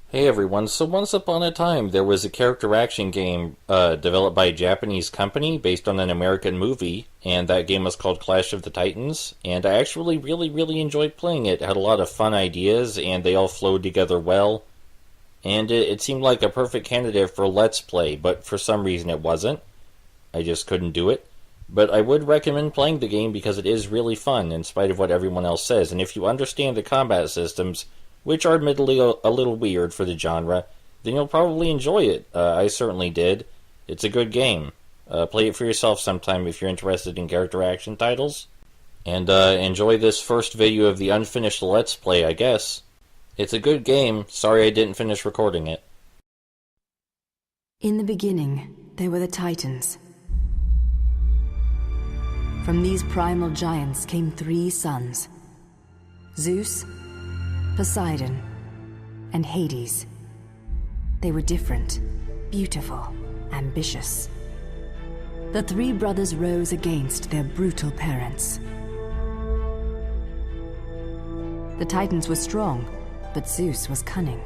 Hey everyone, so once upon a time there was a character action game developed by a Japanese company based on an American movie, and that game was called Clash of the Titans, and I actually really enjoyed playing it. It had a lot of fun ideas, and they all flowed together well, and it seemed like a perfect candidate for Let's Play, but for some reason it wasn't. I just couldn't do it. But I would recommend playing the game because it is really fun, in spite of what everyone else says, and if you understand the combat systems, which are admittedly a little weird for the genre, then you'll probably enjoy it. I certainly did. It's a good game. Play it for yourself sometime if you're interested in character action titles. And enjoy this first video of the unfinished Let's Play, I guess. It's a good game. Sorry I didn't finish recording it. In the beginning, there were the Titans. From these primal giants came 3 sons: Zeus, Poseidon, and Hades. They were different, beautiful, ambitious. The 3 brothers rose against their brutal parents. The Titans were strong, but Zeus was cunning.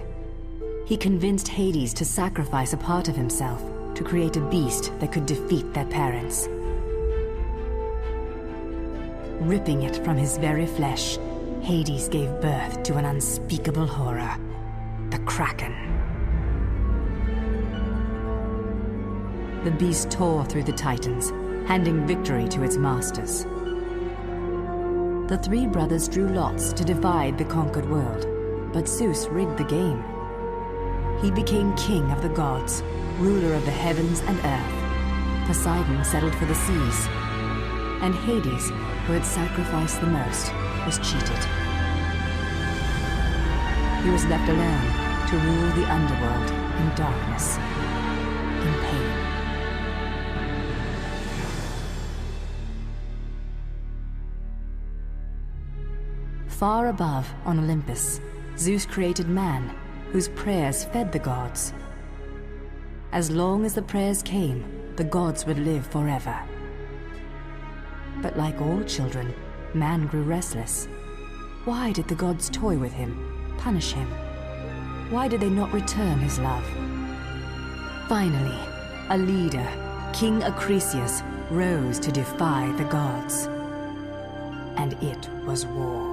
He convinced Hades to sacrifice a part of himself to create a beast that could defeat their parents. Ripping it from his very flesh, Hades gave birth to an unspeakable horror, the Kraken. The beast tore through the Titans, handing victory to its masters. The 3 brothers drew lots to divide the conquered world, but Zeus rigged the game. He became king of the gods, ruler of the heavens and earth. Poseidon settled for the seas, and Hades, who had sacrificed the most, was cheated. He was left alone to rule the underworld in darkness, in pain. Far above, on Olympus, Zeus created man, whose prayers fed the gods. As long as the prayers came, the gods would live forever. But like all children, man grew restless. Why did the gods toy with him, punish him? Why did they not return his love? Finally, a leader, King Acrisius, rose to defy the gods. And it was war.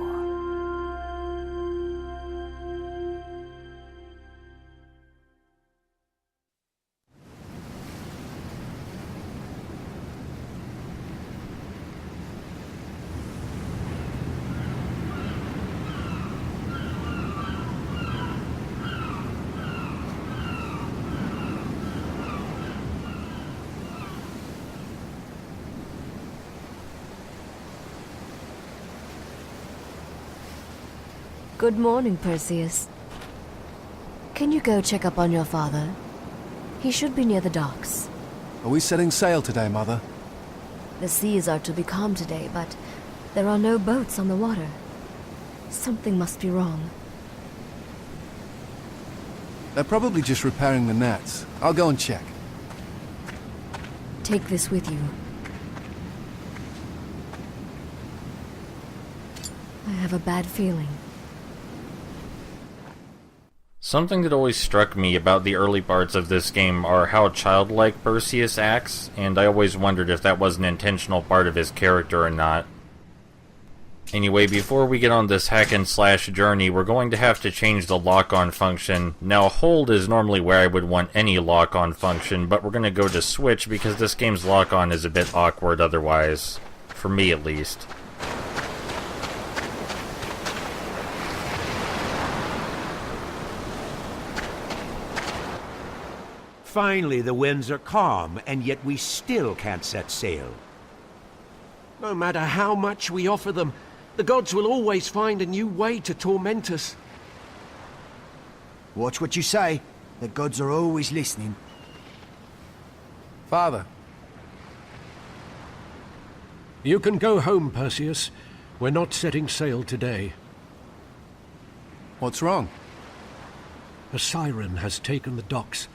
Good morning, Perseus. Can you go check up on your father? He should be near the docks. Are we setting sail today, Mother? The seas are to be calm today, but there are no boats on the water. Something must be wrong. They're probably just repairing the nets. I'll go and check. Take this with you. I have a bad feeling. Something that always struck me about the early parts of this game are how childlike Perseus acts, and I always wondered if that was an intentional part of his character or not. Anyway, before we get on this hack and slash journey, we're going to have to change the lock-on function. Now, hold is normally where I would want any lock-on function, but we're going to go to switch because this game's lock-on is a bit awkward otherwise. For me, at least. Finally, the winds are calm, and yet we still can't set sail. No matter how much we offer them, the gods will always find a new way to torment us. Watch what you say. The gods are always listening. Father. You can go home, Perseus. We're not setting sail today. What's wrong? A siren has taken the docks.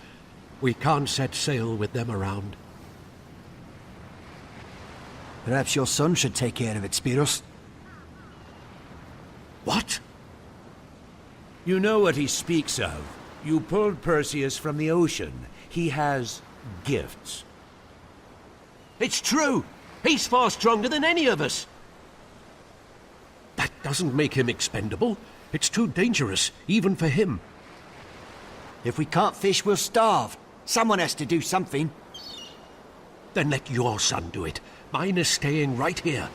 We can't set sail with them around. Perhaps your son should take care of it, Spiros. What? You know what he speaks of. You pulled Perseus from the ocean. He has gifts. It's true! He's far stronger than any of us! That doesn't make him expendable. It's too dangerous, even for him. If we can't fish, we'll starve. Someone has to do something. Then let your son do it. Mine is staying right here.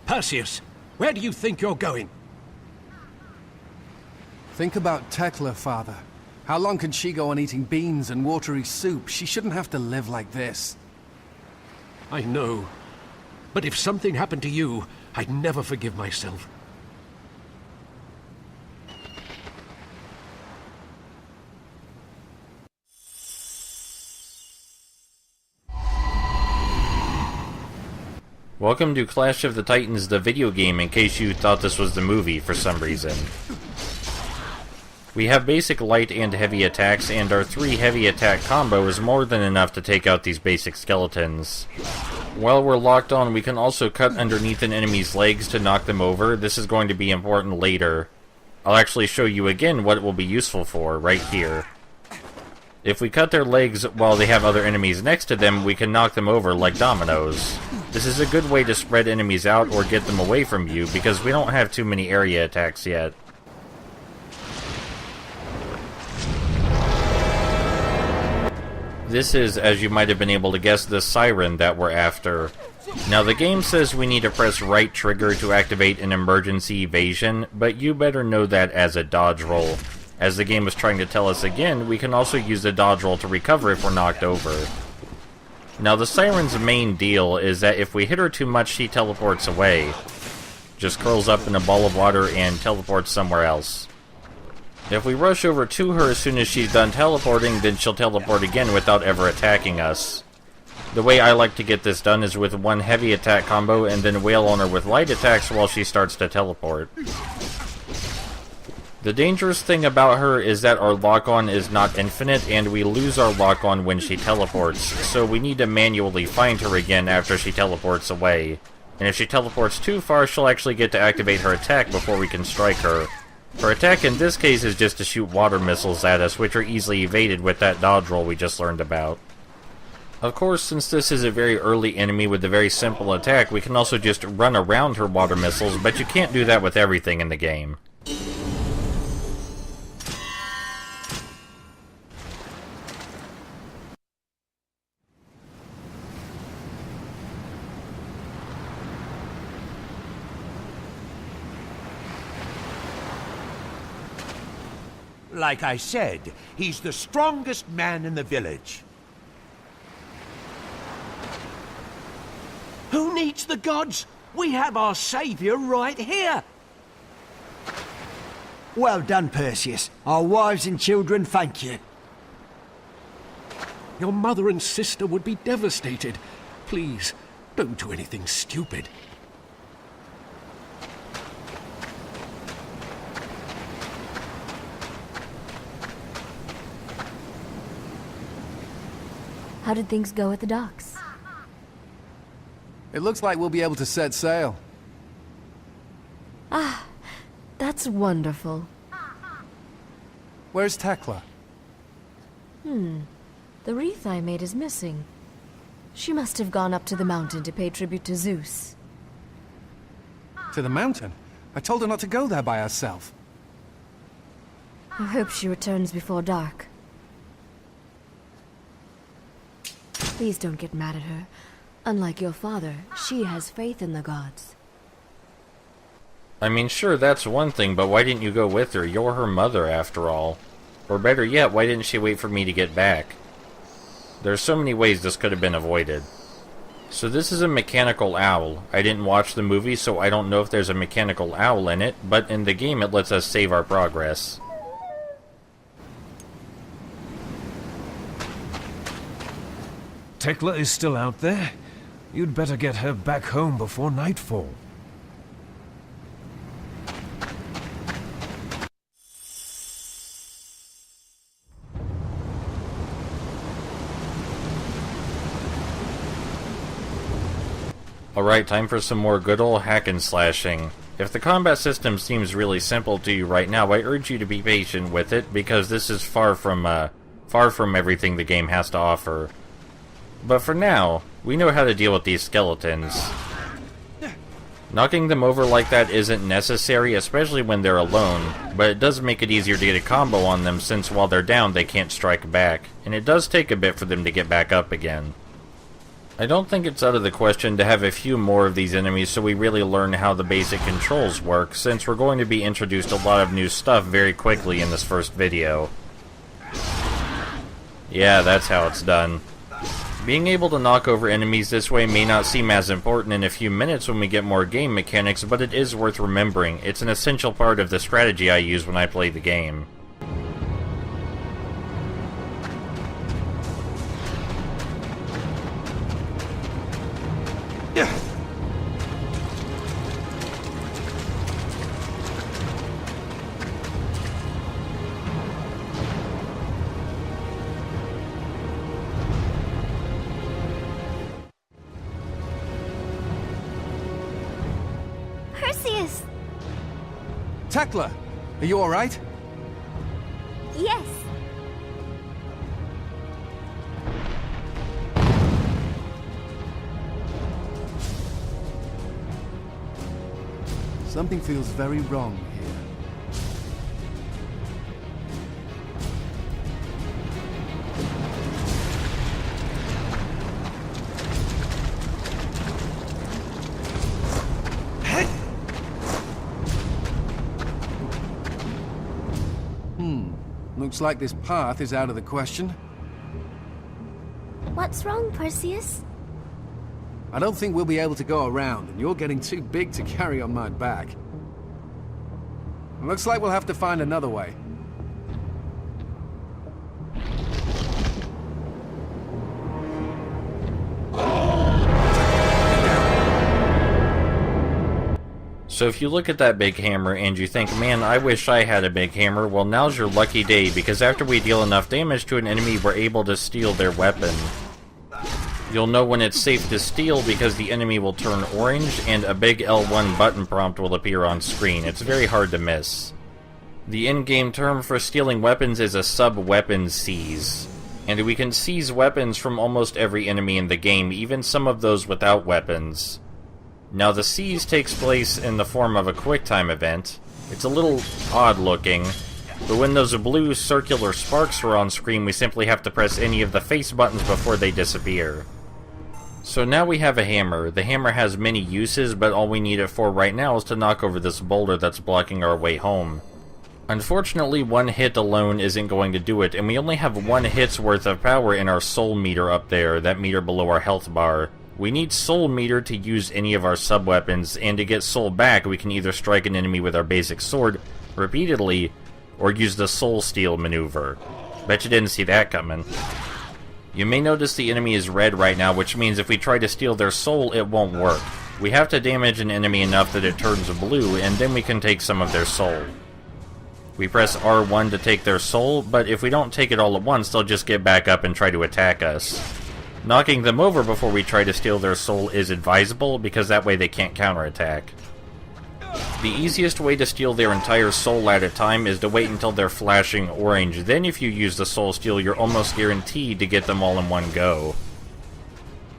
Perseus, where do you think you're going? Think about Tekla, father. How long can she go on eating beans and watery soup? She shouldn't have to live like this. I know. But if something happened to you, I'd never forgive myself. Welcome to Clash of the Titans, the video game, in case you thought this was the movie for some reason. We have basic light and heavy attacks, and our 3 heavy attack combo is more than enough to take out these basic skeletons. While we're locked on, we can also cut underneath an enemy's legs to knock them over. This is going to be important later. I'll actually show you again what it will be useful for, right here. If we cut their legs while they have other enemies next to them, we can knock them over like dominoes. This is a good way to spread enemies out or get them away from you, because we don't have too many area attacks yet. This is, as you might have been able to guess, the siren that we're after. Now, the game says we need to press right trigger to activate an emergency evasion, but you better know that as a dodge roll. As the game is trying to tell us again, we can also use the dodge roll to recover if we're knocked over. Now, the siren's main deal is that if we hit her too much, she teleports away. Just curls up in a ball of water and teleports somewhere else. If we rush over to her as soon as she's done teleporting, then she'll teleport again without ever attacking us. The way I like to get this done is with one heavy attack combo and then wail on her with light attacks while she starts to teleport. The dangerous thing about her is that our lock-on is not infinite, and we lose our lock-on when she teleports, so we need to manually find her again after she teleports away. And if she teleports too far, she'll actually get to activate her attack before we can strike her. Her attack in this case is just to shoot water missiles at us, which are easily evaded with that dodge roll we just learned about. Of course, since this is a very early enemy with a very simple attack, we can also just run around her water missiles, but you can't do that with everything in the game. Like I said, he's the strongest man in the village. Who needs the gods? We have our savior right here! Well done, Perseus. Our wives and children thank you. Your mother and sister would be devastated. Please, don't do anything stupid. How did things go at the docks? It looks like we'll be able to set sail. Ah, that's wonderful. Where's Tekla? The wreath I made is missing. She must have gone up to the mountain to pay tribute to Zeus. To the mountain? I told her not to go there by herself. I hope she returns before dark. Please don't get mad at her. Unlike your father, she has faith in the gods. I mean, sure, that's one thing, but why didn't you go with her? You're her mother, after all. Or better yet, why didn't she wait for me to get back? There's so many ways this could have been avoided. So this is a mechanical owl. I didn't watch the movie, so I don't know if there's a mechanical owl in it, but in the game it lets us save our progress. Tekla is still out there. You'd better get her back home before nightfall. Alright, time for some more good old hack and slashing. If the combat system seems really simple to you right now, I urge you to be patient with it, because this is far from everything the game has to offer. But for now, we know how to deal with these skeletons. Knocking them over like that isn't necessary, especially when they're alone, but it does make it easier to get a combo on them since while they're down they can't strike back, and it does take a bit for them to get back up again. I don't think it's out of the question to have a few more of these enemies so we really learn how the basic controls work, since we're going to be introduced to a lot of new stuff very quickly in this first video. Yeah, that's how it's done. Being able to knock over enemies this way may not seem as important in a few minutes when we get more game mechanics, but it is worth remembering. It's an essential part of the strategy I use when I play the game. Perseus! Tekla, are you alright? Yes. Something feels very wrong here. Looks like this path is out of the question. What's wrong, Perseus? I don't think we'll be able to go around, and you're getting too big to carry on my back. Looks like we'll have to find another way. So if you look at that big hammer and you think, man, I wish I had a big hammer, well now's your lucky day, because after we deal enough damage to an enemy, we're able to steal their weapon. You'll know when it's safe to steal because the enemy will turn orange and a big L1 button prompt will appear on screen. It's very hard to miss. The in-game term for stealing weapons is a sub-weapon seize. And we can seize weapons from almost every enemy in the game, even some of those without weapons. Now the seize takes place in the form of a QuickTime event. It's a little odd looking, but when those blue circular sparks are on screen, we simply have to press any of the face buttons before they disappear. So now we have a hammer. The hammer has many uses, but all we need it for right now is to knock over this boulder that's blocking our way home. Unfortunately, one hit alone isn't going to do it, and we only have one hit's worth of power in our soul meter up there, that meter below our health bar. We need soul meter to use any of our sub-weapons, and to get soul back, we can either strike an enemy with our basic sword repeatedly, or use the soul steal maneuver. Bet you didn't see that coming. You may notice the enemy is red right now, which means if we try to steal their soul, it won't work. We have to damage an enemy enough that it turns blue, and then we can take some of their soul. We press R1 to take their soul, but if we don't take it all at once, they'll just get back up and try to attack us. Knocking them over before we try to steal their soul is advisable, because that way they can't counterattack. The easiest way to steal their entire soul at a time is to wait until they're flashing orange. Then if you use the soul steal, you're almost guaranteed to get them all in one go.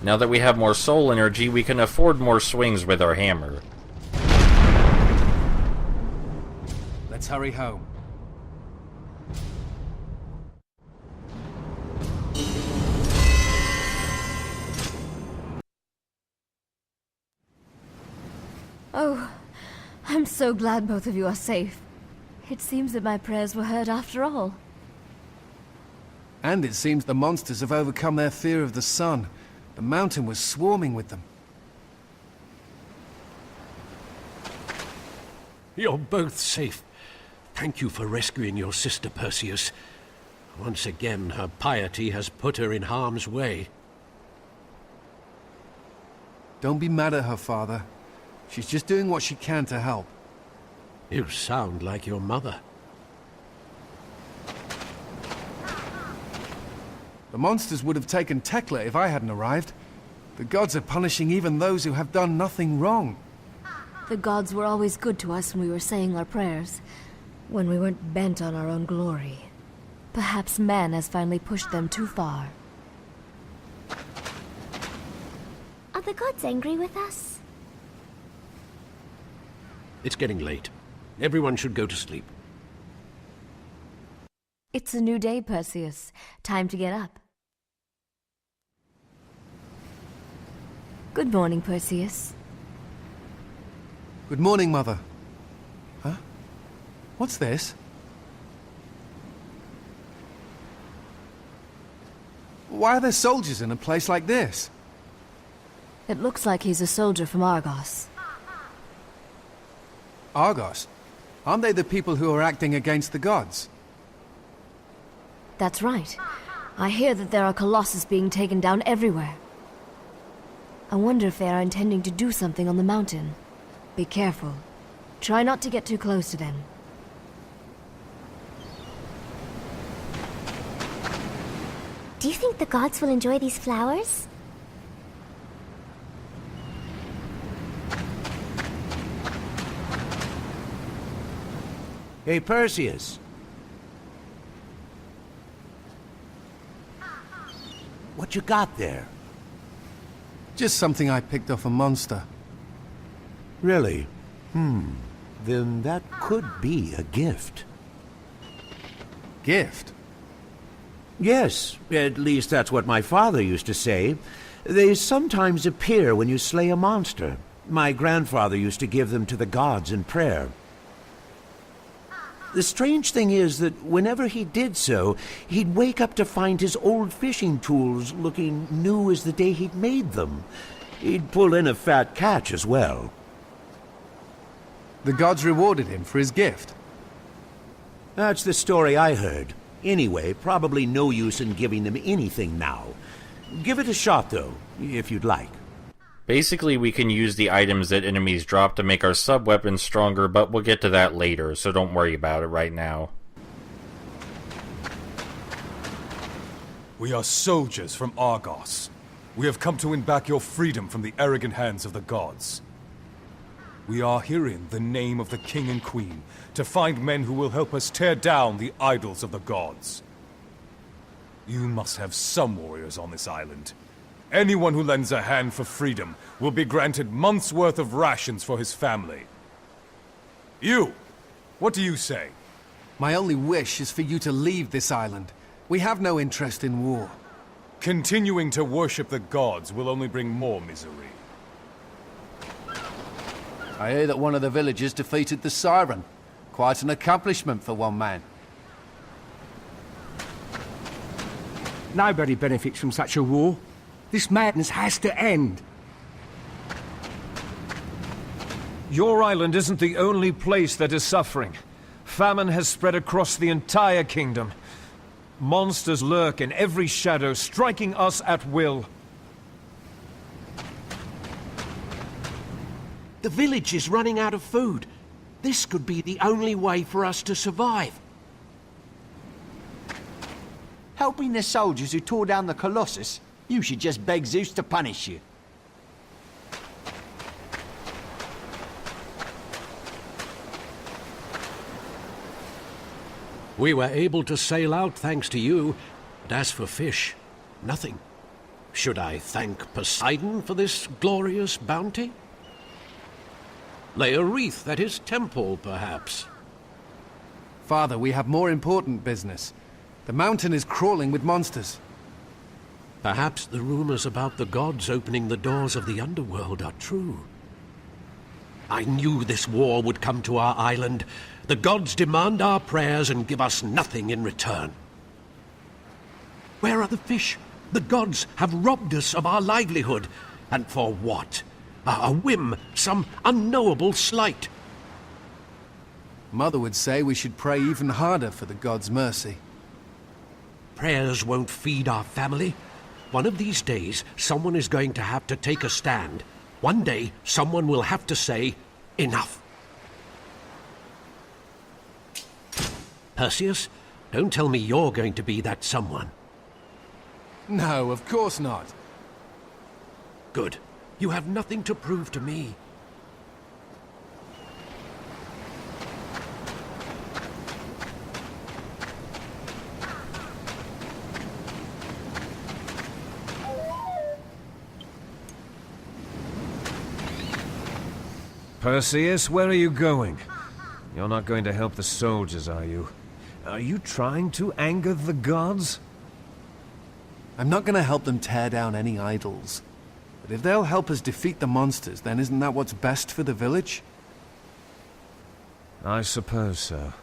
Now that we have more soul energy, we can afford more swings with our hammer. Let's hurry home. Oh, I'm so glad both of you are safe. It seems that my prayers were heard after all. And it seems the monsters have overcome their fear of the sun. The mountain was swarming with them. You're both safe. Thank you for rescuing your sister, Perseus. Once again, her piety has put her in harm's way. Don't be mad at her, Father. She's just doing what she can to help. You sound like your mother. The monsters would have taken Tekla if I hadn't arrived. The gods are punishing even those who have done nothing wrong. The gods were always good to us when we were saying our prayers, when we weren't bent on our own glory. Perhaps man has finally pushed them too far. Are the gods angry with us? It's getting late. Everyone should go to sleep. It's a new day, Perseus. Time to get up. Good morning, Perseus. Good morning, Mother. Huh? What's this? Why are there soldiers in a place like this? It looks like he's a soldier from Argos. Argos? Aren't they the people who are acting against the gods? That's right. I hear that there are colossus being taken down everywhere. I wonder if they are intending to do something on the mountain. Be careful. Try not to get too close to them. Do you think the gods will enjoy these flowers? Hey, Perseus. What you got there? Just something I picked off a monster. Really? Then that could be a gift. Gift? Yes, at least that's what my father used to say. They sometimes appear when you slay a monster. My grandfather used to give them to the gods in prayer. The strange thing is that whenever he did so, he'd wake up to find his old fishing tools looking new as the day he'd made them. He'd pull in a fat catch as well. The gods rewarded him for his gift. That's the story I heard. Anyway, probably no use in giving them anything now. Give it a shot, though, if you'd like. Basically, we can use the items that enemies drop to make our sub-weapons stronger, but we'll get to that later, so don't worry about it right now. We are soldiers from Argos. We have come to win back your freedom from the arrogant hands of the gods. We are here in the name of the king and queen, to find men who will help us tear down the idols of the gods. You must have some warriors on this island. Anyone who lends a hand for freedom will be granted months' worth of rations for his family. You! What do you say? My only wish is for you to leave this island. We have no interest in war. Continuing to worship the gods will only bring more misery. I hear that one of the villagers defeated the Siren. Quite an accomplishment for one man. Nobody benefits from such a war. This madness has to end. Your island isn't the only place that is suffering. Famine has spread across the entire kingdom. Monsters lurk in every shadow, striking us at will. The village is running out of food. This could be the only way for us to survive. Helping the soldiers who tore down the Colossus? You should just beg Zeus to punish you. We were able to sail out thanks to you, but as for fish, nothing. Should I thank Poseidon for this glorious bounty? Lay a wreath at his temple, perhaps. Father, we have more important business. The mountain is crawling with monsters. Perhaps the rumors about the gods opening the doors of the underworld are true. I knew this war would come to our island. The gods demand our prayers and give us nothing in return. Where are the fish? The gods have robbed us of our livelihood. And for what? A whim, some unknowable slight. Mother would say we should pray even harder for the gods' mercy. Prayers won't feed our family. One of these days, someone is going to have to take a stand. One day, someone will have to say, enough. Perseus, don't tell me you're going to be that someone. No, of course not. Good. You have nothing to prove to me. Perseus, where are you going? You're not going to help the soldiers, are you? Are you trying to anger the gods? I'm not gonna help them tear down any idols. But if they'll help us defeat the monsters, then isn't that what's best for the village? I suppose so.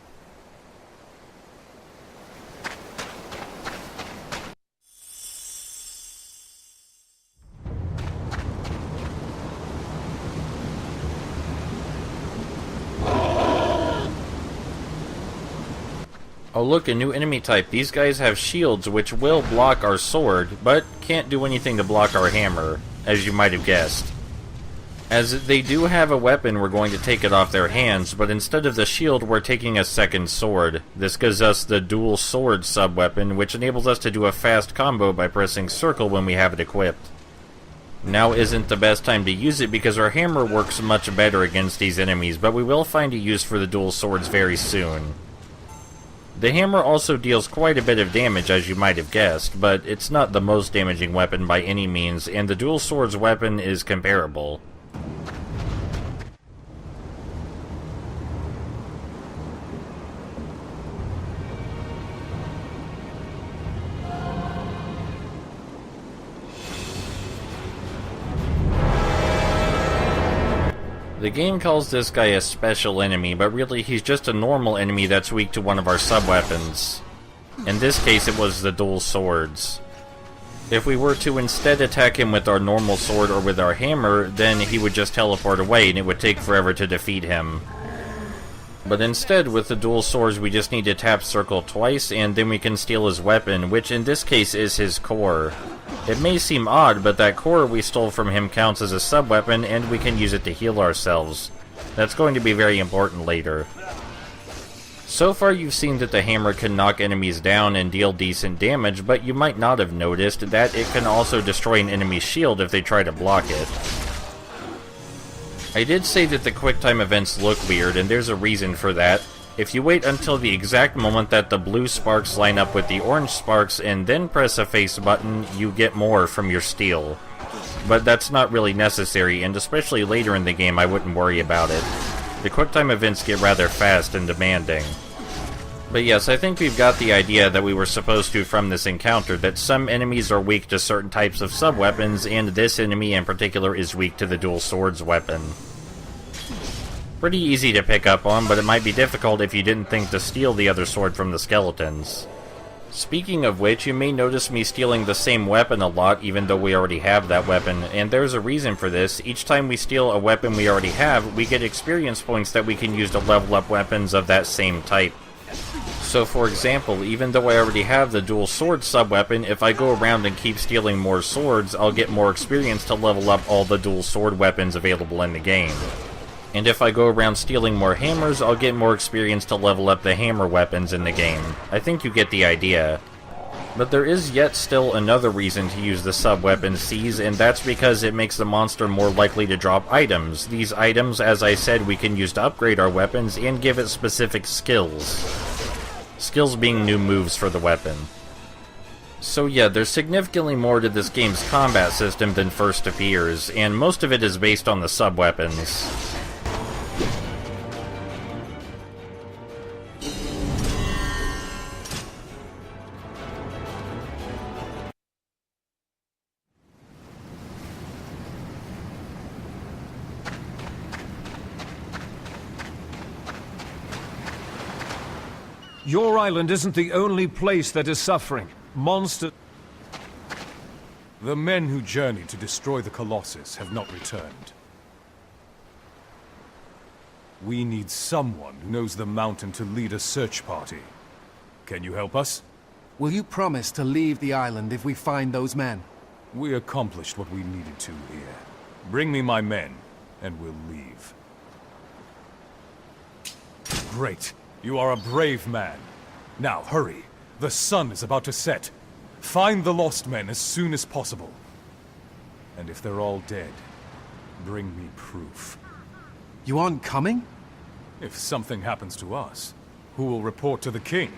Oh look, a new enemy type. These guys have shields which will block our sword, but can't do anything to block our hammer, as you might have guessed. As they do have a weapon, we're going to take it off their hands, but instead of the shield, we're taking a second sword. This gives us the dual sword sub-weapon, which enables us to do a fast combo by pressing circle when we have it equipped. Now isn't the best time to use it because our hammer works much better against these enemies, but we will find a use for the dual swords very soon. The hammer also deals quite a bit of damage, as you might have guessed, but it's not the most damaging weapon by any means, and the dual swords weapon is comparable. The game calls this guy a special enemy, but really he's just a normal enemy that's weak to one of our sub-weapons. In this case it was the dual swords. If we were to instead attack him with our normal sword or with our hammer, then he would just teleport away and it would take forever to defeat him. But instead, with the dual swords, we just need to tap circle twice and then we can steal his weapon, which in this case is his core. It may seem odd, but that core we stole from him counts as a sub-weapon and we can use it to heal ourselves. That's going to be very important later. So far you've seen that the hammer can knock enemies down and deal decent damage, but you might not have noticed that it can also destroy an enemy's shield if they try to block it. I did say that the QuickTime events look weird, and there's a reason for that. If you wait until the exact moment that the blue sparks line up with the orange sparks and then press a face button, you get more from your steal. But that's not really necessary, and especially later in the game I wouldn't worry about it. The QuickTime events get rather fast and demanding. But yes, I think we've got the idea that we were supposed to from this encounter, that some enemies are weak to certain types of sub-weapons, and this enemy in particular is weak to the dual swords weapon. Pretty easy to pick up on, but it might be difficult if you didn't think to steal the other sword from the skeletons. Speaking of which, you may notice me stealing the same weapon a lot even though we already have that weapon, and there's a reason for this. Each time we steal a weapon we already have, we get experience points that we can use to level up weapons of that same type. So for example, even though I already have the dual sword sub-weapon, if I go around and keep stealing more swords, I'll get more experience to level up all the dual sword weapons available in the game. And if I go around stealing more hammers, I'll get more experience to level up the hammer weapons in the game. I think you get the idea. But there is yet still another reason to use the sub-weapon Seize, and that's because it makes the monster more likely to drop items. These items, as I said, we can use to upgrade our weapons and give it specific skills. Skills being new moves for the weapon. So yeah, there's significantly more to this game's combat system than first appears, and most of it is based on the sub-weapons. Your island isn't the only place that is suffering. The men who journeyed to destroy the Colossus have not returned. We need someone who knows the mountain to lead a search party. Can you help us? Will you promise to leave the island if we find those men? We accomplished what we needed to here. Bring me my men, and we'll leave. Great. You are a brave man. Now, hurry. The sun is about to set. Find the lost men as soon as possible. And if they're all dead, bring me proof. You aren't coming? If something happens to us, who will report to the king?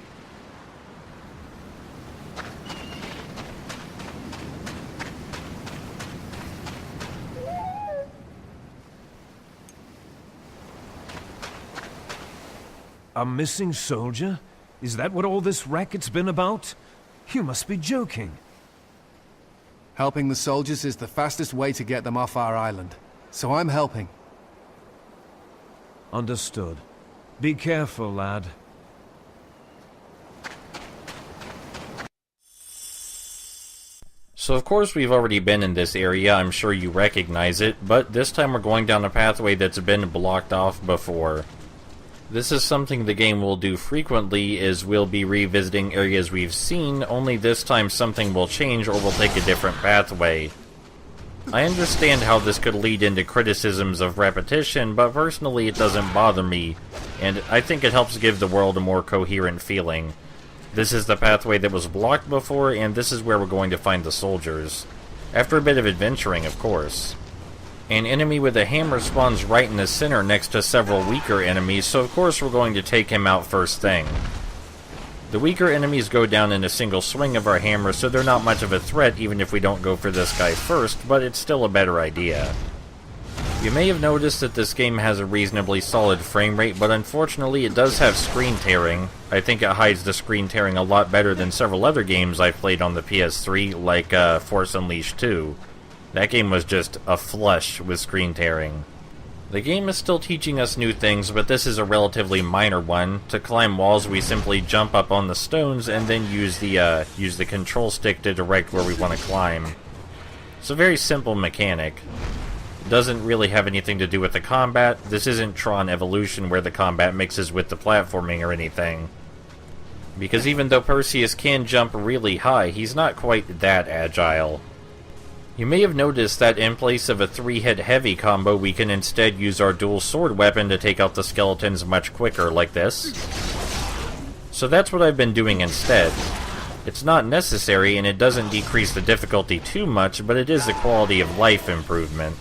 A missing soldier? Is that what all this racket's been about? You must be joking. Helping the soldiers is the fastest way to get them off our island. So I'm helping. Understood. Be careful, lad. So of course we've already been in this area, I'm sure you recognize it, but this time we're going down a pathway that's been blocked off before. This is something the game will do frequently, is we'll be revisiting areas we've seen, only this time something will change or we'll take a different pathway. I understand how this could lead into criticisms of repetition, but personally it doesn't bother me, and I think it helps give the world a more coherent feeling. This is the pathway that was blocked before, and this is where we're going to find the soldiers. After a bit of adventuring, of course. An enemy with a hammer spawns right in the center next to several weaker enemies, so of course we're going to take him out first thing. The weaker enemies go down in a single swing of our hammer, so they're not much of a threat even if we don't go for this guy first, but it's still a better idea. You may have noticed that this game has a reasonably solid frame rate, but unfortunately it does have screen tearing. I think it hides the screen tearing a lot better than several other games I've played on the PS3, like Force Unleashed 2. That game was just a flush with screen tearing. The game is still teaching us new things, but this is a relatively minor one. To climb walls, we simply jump up on the stones and then use the control stick to direct where we want to climb. It's a very simple mechanic. It doesn't really have anything to do with the combat. This isn't Tron Evolution where the combat mixes with the platforming or anything. Because even though Perseus can jump really high, he's not quite that agile. You may have noticed that in place of a 3-hit heavy combo, we can instead use our dual sword weapon to take out the skeletons much quicker, like this. So that's what I've been doing instead. It's not necessary, and it doesn't decrease the difficulty too much, but it is a quality of life improvement.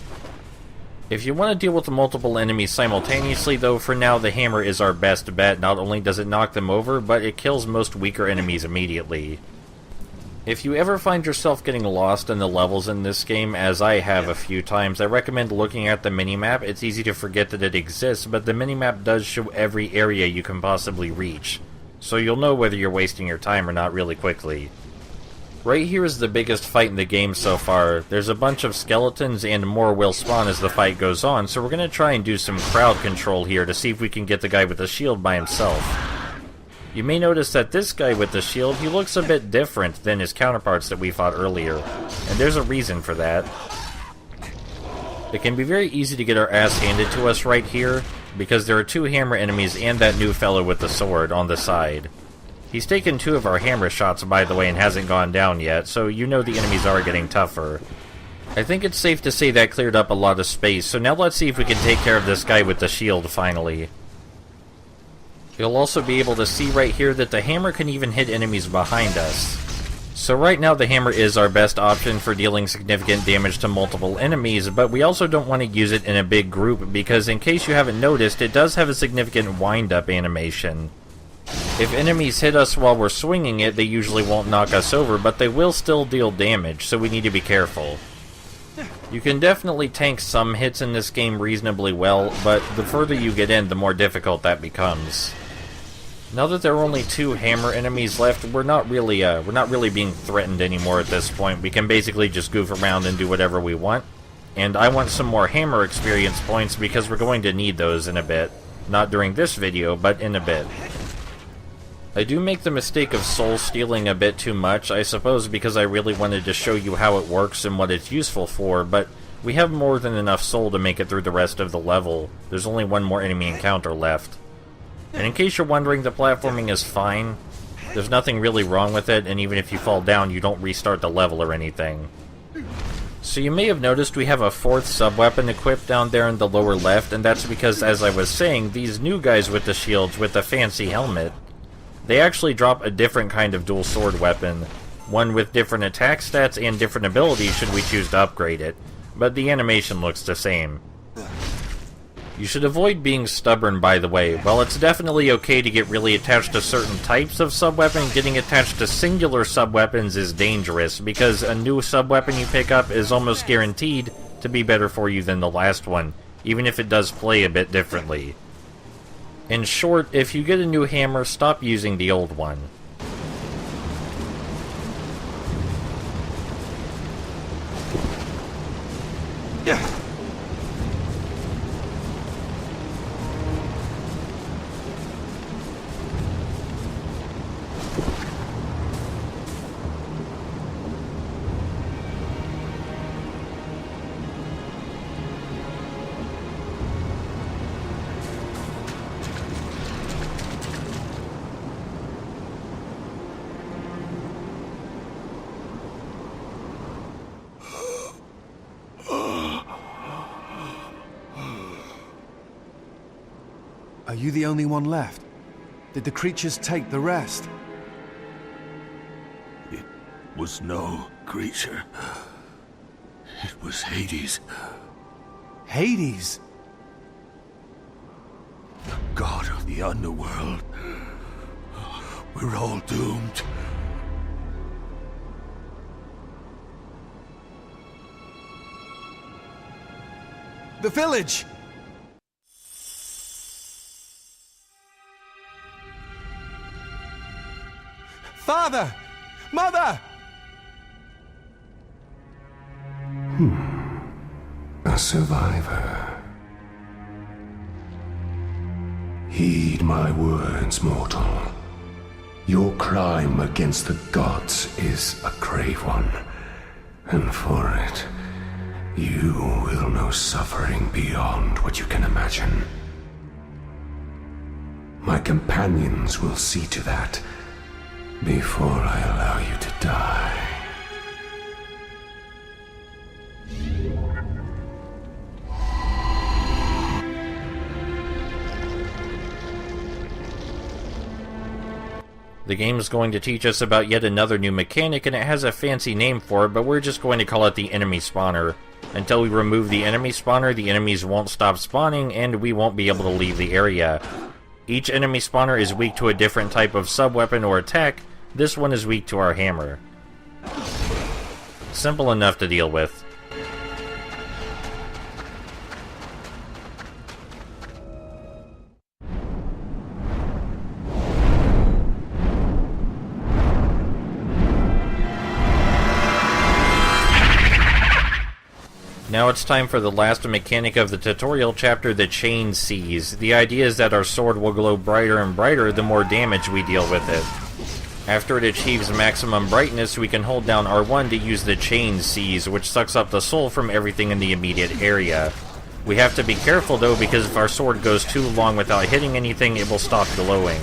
If you want to deal with multiple enemies simultaneously, though, for now the hammer is our best bet. Not only does it knock them over, but it kills most weaker enemies immediately. If you ever find yourself getting lost in the levels in this game, as I have a few times, I recommend looking at the minimap. It's easy to forget that it exists, but the minimap does show every area you can possibly reach, so you'll know whether you're wasting your time or not really quickly. Right here is the biggest fight in the game so far. There's a bunch of skeletons and more will spawn as the fight goes on, so we're going to try and do some crowd control here to see if we can get the guy with the shield by himself. You may notice that this guy with the shield, he looks a bit different than his counterparts that we fought earlier, and there's a reason for that. It can be very easy to get our ass handed to us right here, because there are 2 hammer enemies and that new fellow with the sword on the side. He's taken 2 of our hammer shots, by the way, and hasn't gone down yet, so you know the enemies are getting tougher. I think it's safe to say that cleared up a lot of space, so now let's see if we can take care of this guy with the shield finally. You'll also be able to see right here that the hammer can even hit enemies behind us. So right now the hammer is our best option for dealing significant damage to multiple enemies, but we also don't want to use it in a big group because in case you haven't noticed, it does have a significant wind-up animation. If enemies hit us while we're swinging it, they usually won't knock us over, but they will still deal damage, so we need to be careful. You can definitely tank some hits in this game reasonably well, but the further you get in, the more difficult that becomes. Now that there are only 2 hammer enemies left, we're not really being threatened anymore at this point. We can basically just goof around and do whatever we want. And I want some more hammer experience points because we're going to need those in a bit. Not during this video, but in a bit. I do make the mistake of soul stealing a bit too much, I suppose because I really wanted to show you how it works and what it's useful for, but we have more than enough soul to make it through the rest of the level. There's only 1 more enemy encounter left. And in case you're wondering, the platforming is fine. There's nothing really wrong with it, and even if you fall down, you don't restart the level or anything. So you may have noticed we have a 4th sub-weapon equipped down there in the lower left, and that's because, as I was saying, these new guys with the shields with the fancy helmet, they actually drop a different kind of dual sword weapon. one with different attack stats and different abilities should we choose to upgrade it, but the animation looks the same. You should avoid being stubborn, by the way. While it's definitely okay to get really attached to certain types of sub-weapon, getting attached to singular sub-weapons is dangerous, because a new sub-weapon you pick up is almost guaranteed to be better for you than the last one, even if it does play a bit differently. In short, if you get a new hammer, stop using the old one. Yeah. Are you the only one left? Did the creatures take the rest? It was no creature. It was Hades. Hades? The god of the underworld. We're all doomed. The village! Father! Mother! A survivor. Heed my words, mortal. Your crime against the gods is a grave one, and for it, you will know suffering beyond what you can imagine. My companions will see to that before I allow you to die. The game is going to teach us about yet another new mechanic, and it has a fancy name for it, but we're just going to call it the enemy spawner. Until we remove the enemy spawner, the enemies won't stop spawning, and we won't be able to leave the area. Each enemy spawner is weak to a different type of sub-weapon or attack. This one is weak to our hammer. Simple enough to deal with. Now it's time for the last mechanic of the tutorial chapter, the Chain Seize. The idea is that our sword will glow brighter and brighter the more damage we deal with it. After it achieves maximum brightness, we can hold down R1 to use the Chain Seize, which sucks up the soul from everything in the immediate area. We have to be careful though, because if our sword goes too long without hitting anything, it will stop glowing.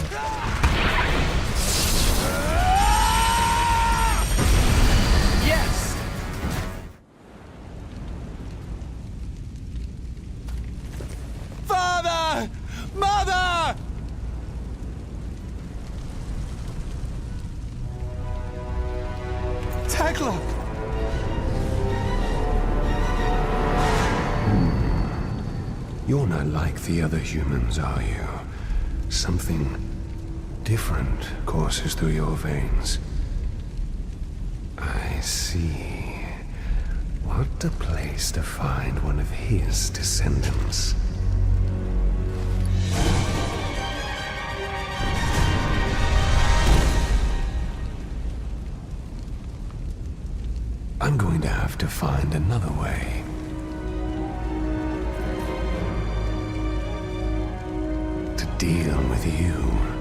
Mother! Tekla! You're not like the other humans, are you? Something different courses through your veins. I see. What a place to find one of his descendants. I'm going to have to find another way. To deal with you.